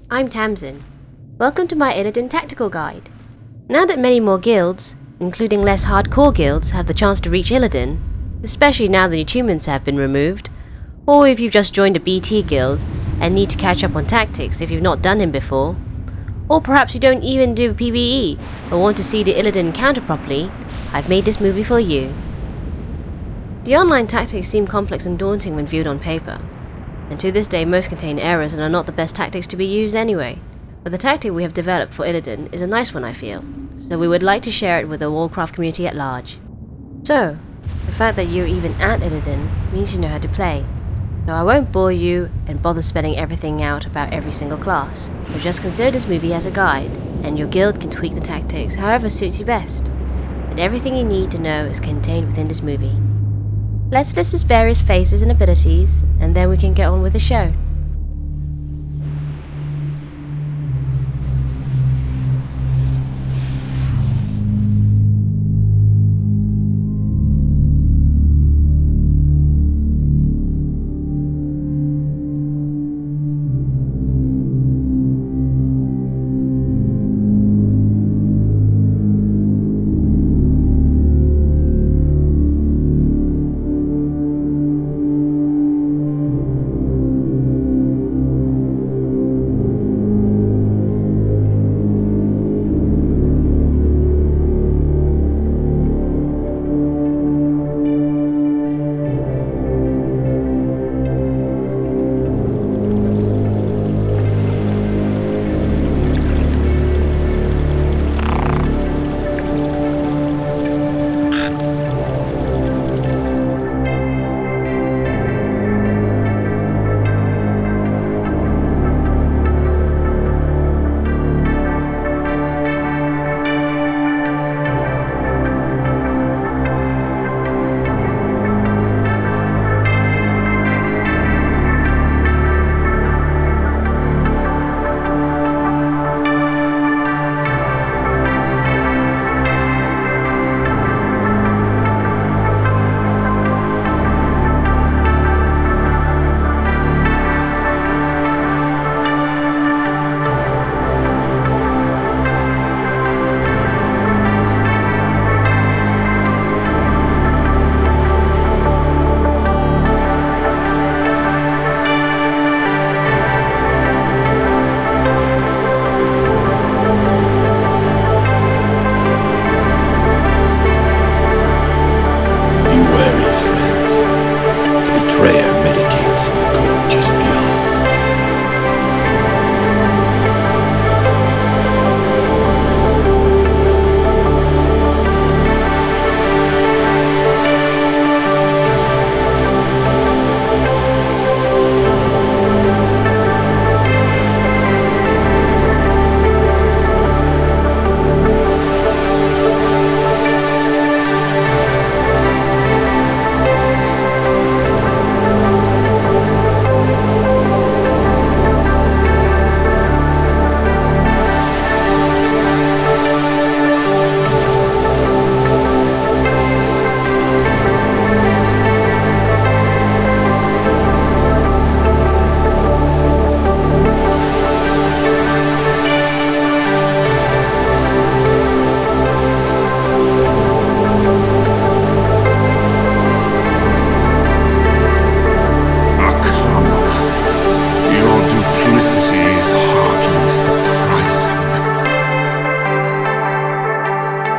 I'm Tamsin. Welcome to my Illidan tactical guide. Now that many more guilds, including less hardcore guilds, have the chance to reach Illidan, especially now the achievements have been removed, or if you've just joined a BT guild and need to catch up on tactics if you've not done them before, or perhaps you don't even do PvE but want to see the Illidan encounter properly, I've made this movie for you. The online tactics seem complex and daunting when viewed on paper, and to this day most contain errors and are not the best tactics to be used anyway. But the tactic we have developed for Illidan is a nice one, I feel, so we would like to share it with the Warcraft community at large. So, the fact that you're even at Illidan means you know how to play, so I won't bore you and bother spelling everything out about every single class, so just consider this movie as a guide, and your guild can tweak the tactics however suits you best. But everything you need to know is contained within this movie. Let's list its various phases and abilities, and then we can get on with the show.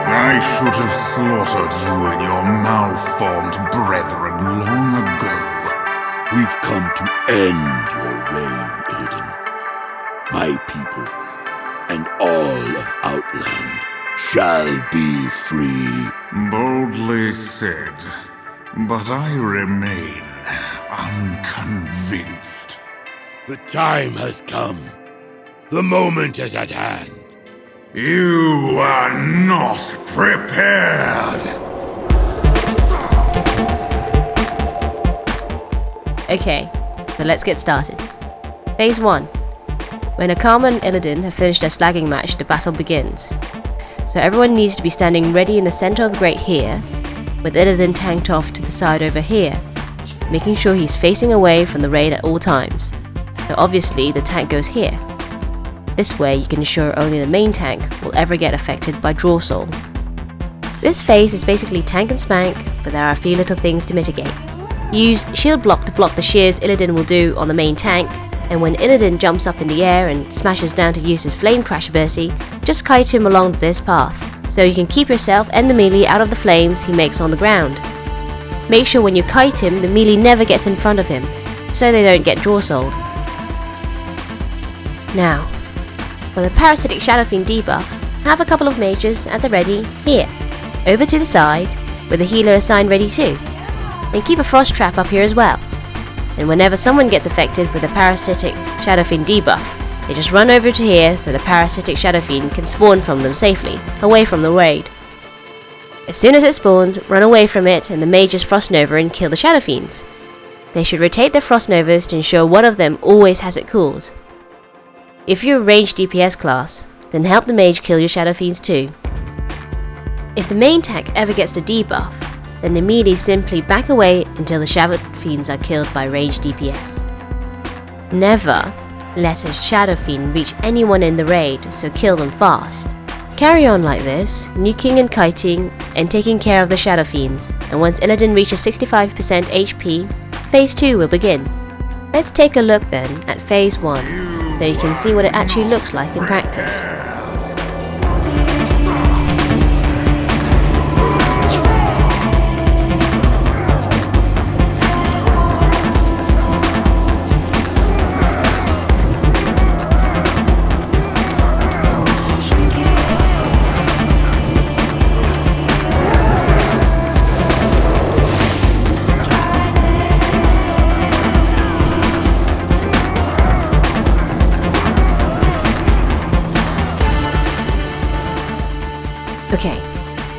I should have slaughtered you and your malformed brethren long ago. We've come to end your reign, Illidan. My people and all of Outland shall be free. Boldly said, but I remain unconvinced. The time has come. The moment is at hand. You are not prepared! Okay, so let's get started. Phase 1. When Akama and Illidan have finished their slagging match, the battle begins. So everyone needs to be standing ready in the center of the grate here, with Illidan tanked off to the side over here, making sure he's facing away from the raid at all times. So obviously the tank goes here. This way you can ensure only the main tank will ever get affected by Draw Soul. This phase is basically tank and spank, but there are a few little things to mitigate. Use shield block to block the shears Illidan will do on the main tank, and when Illidan jumps up in the air and smashes down to use his flame crash ability, just kite him along this path, so you can keep yourself and the melee out of the flames he makes on the ground. Make sure when you kite him, the melee never gets in front of him, so they don't get Draw Souled. Now, for the Parasitic Shadow Fiend debuff, have a couple of mages at the ready here, over to the side, with a healer assigned ready too, and keep a frost trap up here as well. And whenever someone gets affected with the Parasitic Shadow Fiend debuff, they just run over to here so the Parasitic Shadow Fiend can spawn from them safely, away from the raid. As soon as it spawns, run away from it and the mages Frost Nova and kill the Shadow Fiends. They should rotate their Frost Novas to ensure one of them always has it cooled. If you're a ranged DPS class, then help the mage kill your Shadow Fiends too. If the main tank ever gets the debuff, then the melee simply back away until the Shadow Fiends are killed by ranged DPS. Never let a Shadow Fiend reach anyone in the raid, so kill them fast. Carry on like this, nuking and kiting and taking care of the Shadow Fiends, and once Illidan reaches 65% HP, Phase 2 will begin. Let's take a look then at Phase 1, so you can see what it actually looks like in practice. Okay,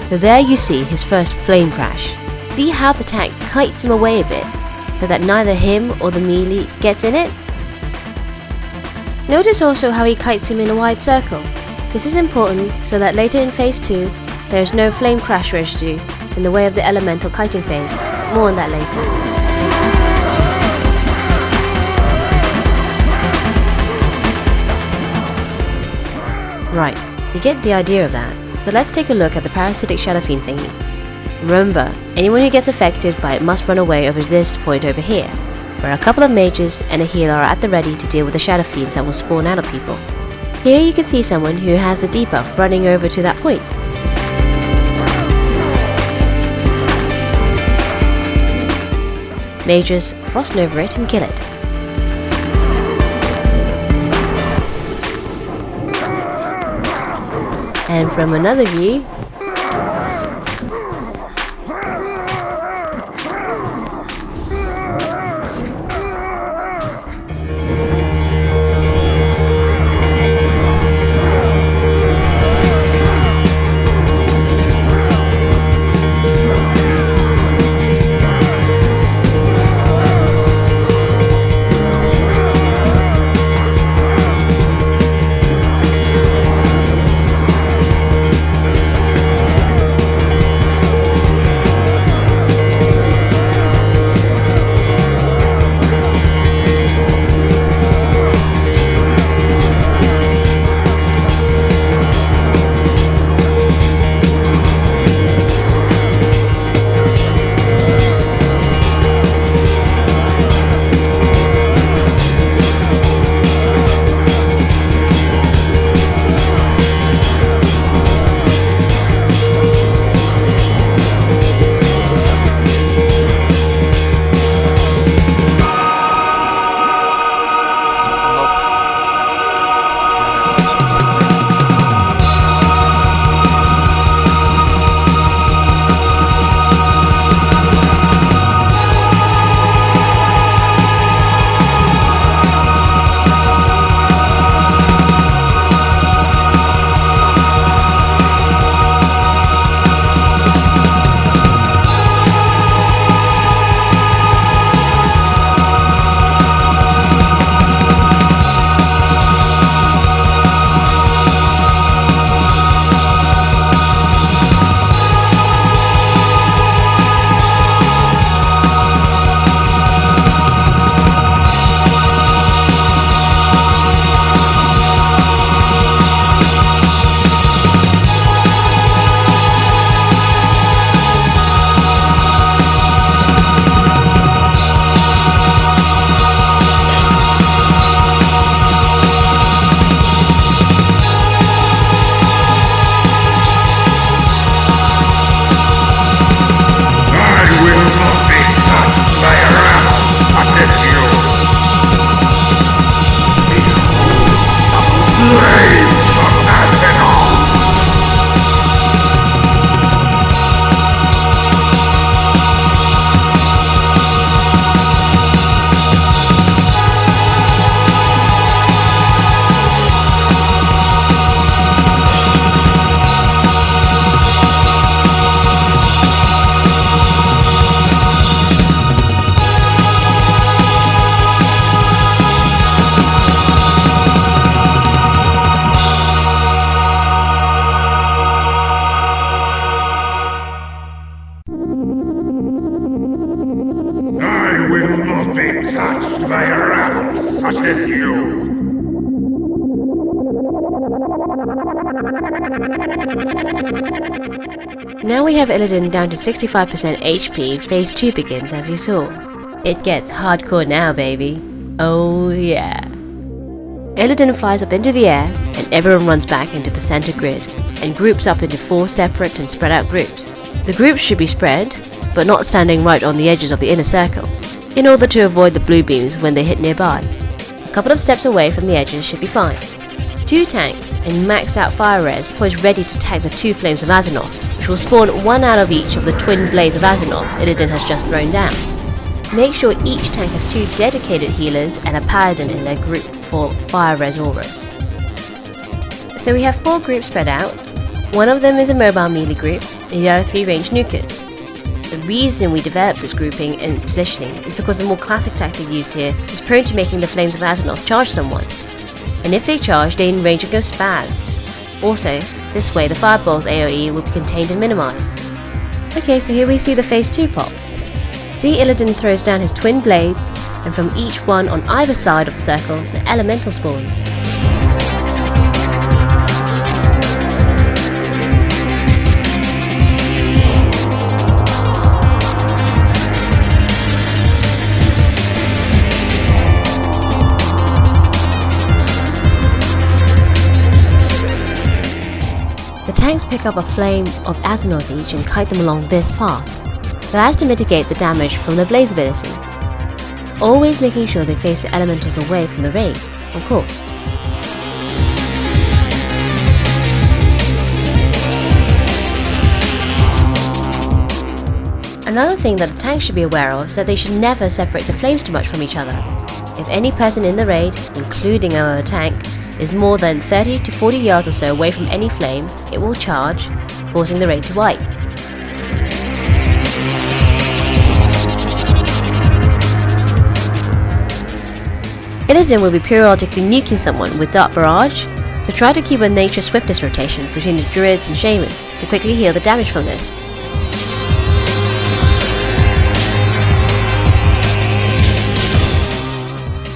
so there you see his first flame crash. See how the tank kites him away a bit, so that neither him or the melee gets in it? Notice also how he kites him in a wide circle. This is important so that later in phase 2, there is no flame crash residue in the way of the elemental kiting phase. More on that later. Right, you get the idea of that. So let's take a look at the Parasitic Shadow Fiend thingy. Remember, anyone who gets affected by it must run away over this point over here, where a couple of mages and a healer are at the ready to deal with the Shadow Fiends that will spawn out of people. Here you can see someone who has the debuff running over to that point. Mages Frost Nova it and kill it. And from another view, such as you. Now we have Illidan down to 65% HP, phase 2 begins as you saw. It gets hardcore now, baby. Oh yeah. Illidan flies up into the air, and everyone runs back into the center grid, and groups up into 4 separate and spread out groups. The groups should be spread, but not standing right on the edges of the inner circle, in order to avoid the blue beams when they hit nearby. A couple of steps away from the edges should be fine. 2 tanks and maxed out fire res poised ready to tag the 2 flames of Azzinoth, which will spawn 1 out of each of the twin blades of Azzinoth Illidan has just thrown down. Make sure each tank has 2 dedicated healers and a paladin in their group for fire res auras. So we have 4 groups spread out. One of them is a mobile melee group, and the other 3 ranged nukers. The reason we developed this grouping and positioning is because the more classic tactic used here is prone to making the flames of Azzinoth charge someone, and if they charge, they in range and go spaz. Also, this way the fireball's AoE will be contained and minimized. Okay, so here we see the phase 2 pop. See, Illidan throws down his twin blades, and from each one on either side of the circle, the elemental spawns. The tanks pick up a flame of Azzinoth each and kite them along this path, so as to mitigate the damage from the blaze ability. Always making sure they face the elementals away from the raid, of course. Another thing that the tanks should be aware of is that they should never separate the flames too much from each other. If any person in the raid, including another tank, is more than 30 to 40 yards or so away from any flame, it will charge, causing the raid to wipe. Illidan will be periodically nuking someone with Dark Barrage, so try to keep a nature swiftness rotation between the druids and shamans to quickly heal the damage from this.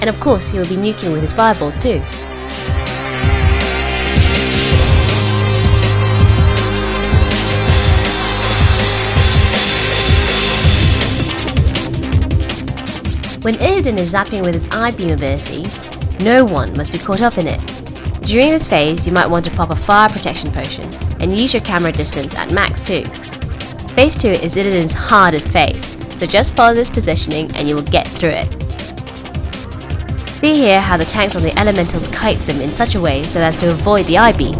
And of course he will be nuking with his fireballs too. When Illidan is zapping with his eye beam ability, no one must be caught up in it. During this phase, you might want to pop a fire protection potion, and use your camera distance at max too. Phase 2 is Illidan's hardest phase, so just follow this positioning and you will get through it. See here how the tanks on the elementals kite them in such a way so as to avoid the eye beam.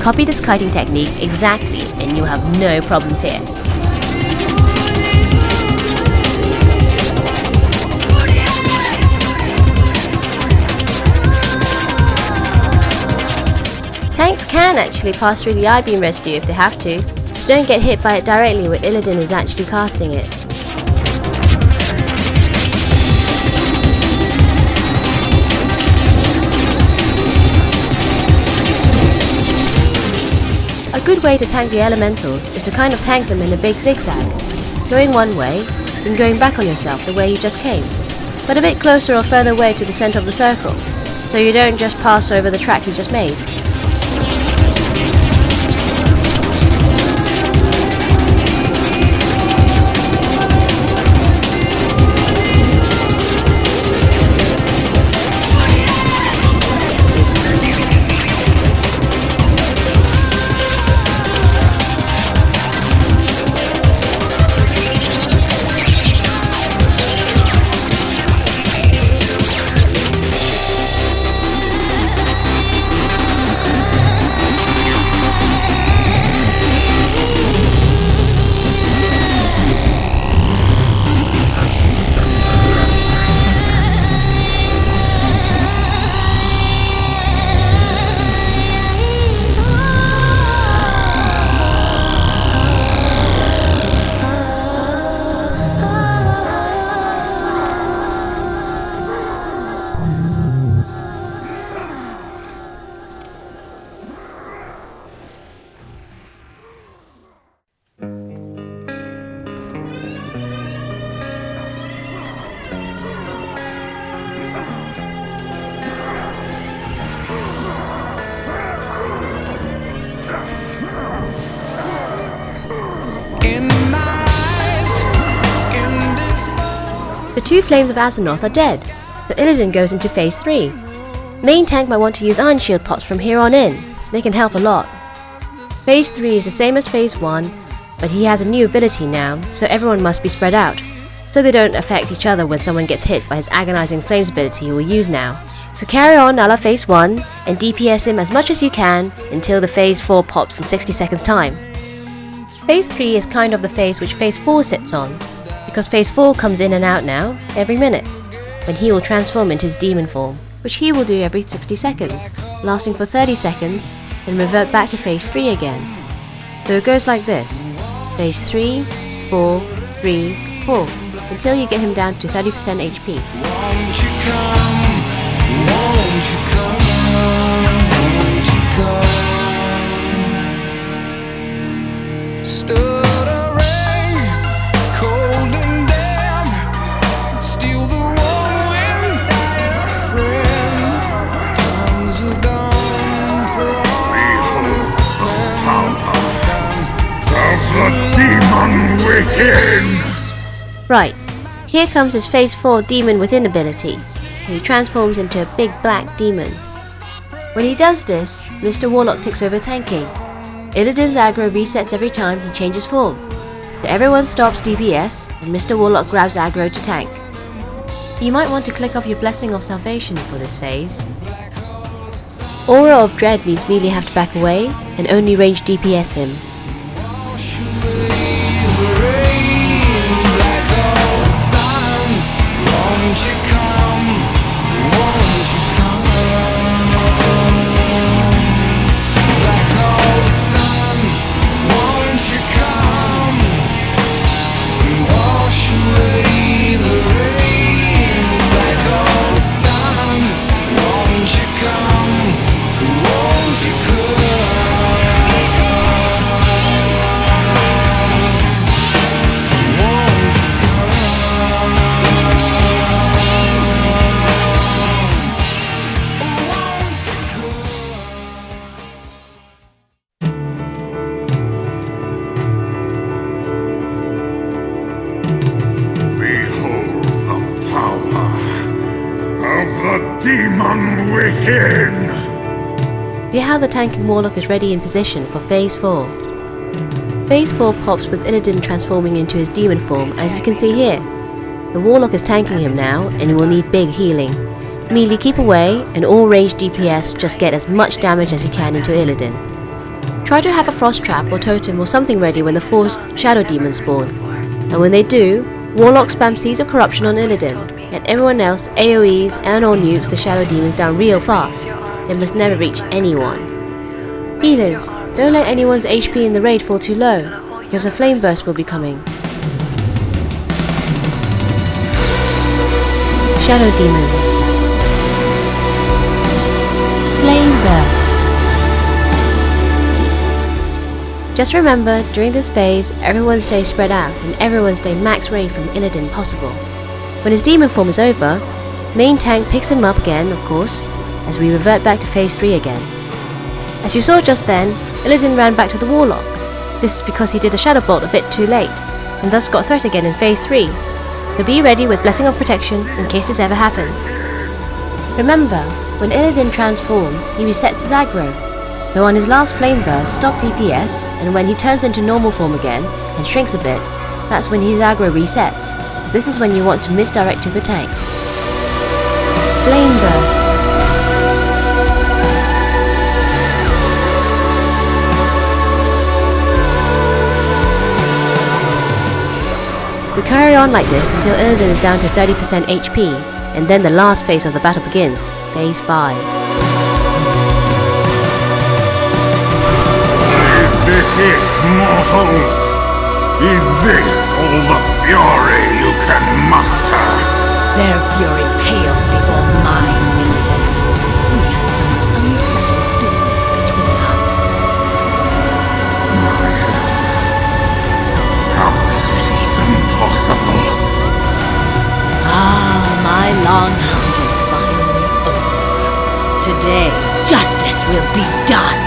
Copy this kiting technique exactly and you'll have no problems here. Tanks can actually pass through the eye beam residue if they have to, just don't get hit by it directly when Illidan is actually casting it. A good way to tank the elementals is to kind of tank them in a big zigzag, going one way, then going back on yourself the way you just came, but a bit closer or further away to the center of the circle, so you don't just pass over the track you just made. 2 flames of Azeroth are dead, so Illidan goes into phase 3. Main tank might want to use Iron Shield pots from here on in, they can help a lot. Phase 3 is the same as phase 1, but he has a new ability now, so everyone must be spread out, so they don't affect each other when someone gets hit by his agonizing flames ability he will use now. So carry on a la phase 1 and DPS him as much as you can until the phase 4 pops in 60 seconds time. Phase 3 is kind of the phase which phase 4 sits on, because phase 4 comes in and out now, every minute, when he will transform into his demon form, which he will do every 60 seconds, lasting for 30 seconds, then revert back to phase 3 again. So it goes like this, phase 3, 4, 3, 4, until you get him down to 30% HP. Won't you come? Won't you come? Won't you come? Stuttering, cold and damp, steal the warm winds, tired friend. Times are gone for honest men. Sometimes Of the demon within! Right, here comes his phase 4 demon within ability, where he transforms into a big black demon. When he does this, Mr. Warlock takes over tanking. Illidan's aggro resets every time he changes form, so everyone stops DPS and Mr. Warlock grabs aggro to tank. You might want to click off your Blessing of Salvation for this phase. Aura of Dread means melee have to back away and only range DPS him. won't you come? Won't you come? Black hole sun, won't you come? Wash away the rain. Black hole sun, won't you come? Won't you demon within! See how the tanking Warlock is ready in position for Phase 4. Phase 4 pops with Illidan transforming into his demon form, as you can see here. The Warlock is tanking him now and will need big healing. Melee keep away and all ranged DPS just get as much damage as you can into Illidan. Try to have a frost trap or totem or something ready when the 4 shadow demons spawn. And when they do, Warlock spam Seeds of Corruption on Illidan, and everyone else AoEs and or nukes the shadow demons down real fast. They must never reach anyone. Healers, don't let anyone's HP in the raid fall too low, because a flame burst will be coming. Shadow demons. Flame burst. Just remember, during this phase, everyone stays spread out and everyone stay max raid from Illidan possible. When his demon form is over, main tank picks him up again, of course, as we revert back to phase 3 again. As you saw just then, Illidan ran back to the Warlock. This is because he did a Shadow Bolt a bit too late, and thus got threat again in phase 3. So be ready with Blessing of Protection in case this ever happens. Remember, when Illidan transforms, he resets his aggro. Though on his last flame burst, stop DPS, and when he turns into normal form again, and shrinks a bit, that's when his aggro resets. This is when you want to misdirect to the tank. Flame burst. We carry on like this until Illidan is down to 30% HP, and then the last phase of the battle begins, phase 5. Is this it, mortals? Is this all the fury you can muster? Their fury pales before mine, Illidan. We have some unsettled business between us. How is it even possible? Ah, my long hunt is finally over. Today, justice will be done.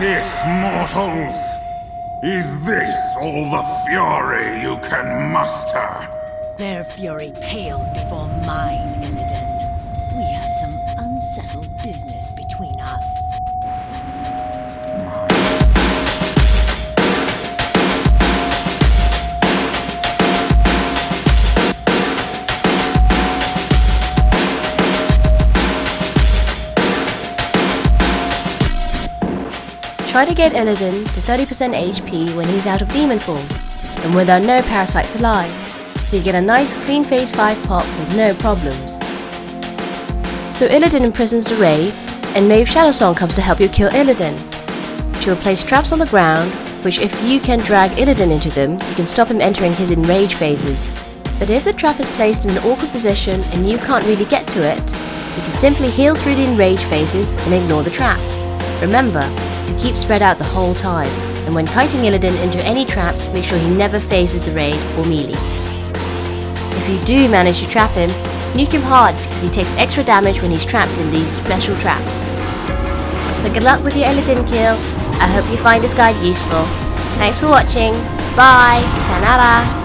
it, mortals? Is this all the fury you can muster? Their fury pales before mine, Illidan. We have some unsettled business between us. Try to get Illidan to 30% HP when he's out of demon form, and when there are no parasites alive, so you get a nice clean phase 5 pop with no problems. So Illidan imprisons the raid, and Maeve Shadowsong comes to help you kill Illidan. She will place traps on the ground, which if you can drag Illidan into them, you can stop him entering his enrage phases. But if the trap is placed in an awkward position and you can't really get to it, you can simply heal through the enrage phases and ignore the trap. Remember to keep spread out the whole time, and when kiting Illidan into any traps, make sure he never phases the raid or melee. If you do manage to trap him, nuke him hard because he takes extra damage when he's trapped in these special traps. So good luck with your Illidan kill. I hope you find this guide useful. Thanks for watching. Bye. Sayonara.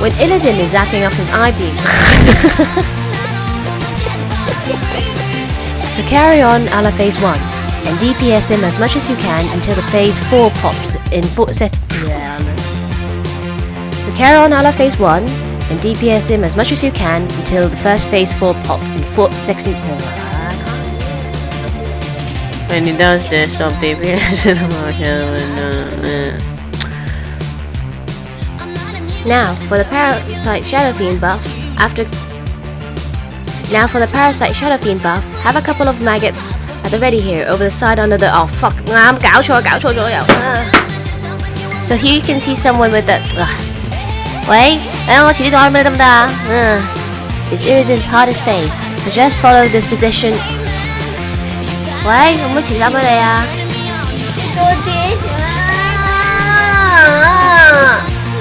When Illidan is zapping up his eye beam. So carry on a la phase 1 and DPS him as much as you can until the phase 4 pops in So carry on a la phase 1 and DPS him as much as you can until the first phase 4 pop in 16. When he does this, stop DPS. Now for the Parasite Shadow Fiend buff. Have a couple of maggots at the ready here over the side under the So here you can see someone with the it's Illidan's hardest phase. So just follow this position.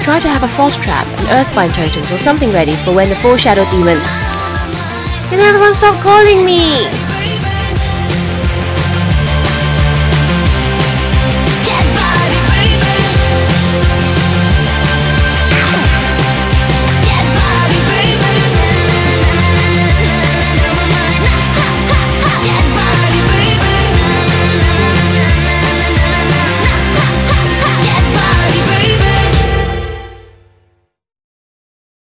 Try to have a frost trap, an earthbind totems or something ready for when the 4 shadow demons. Can everyone stop calling me?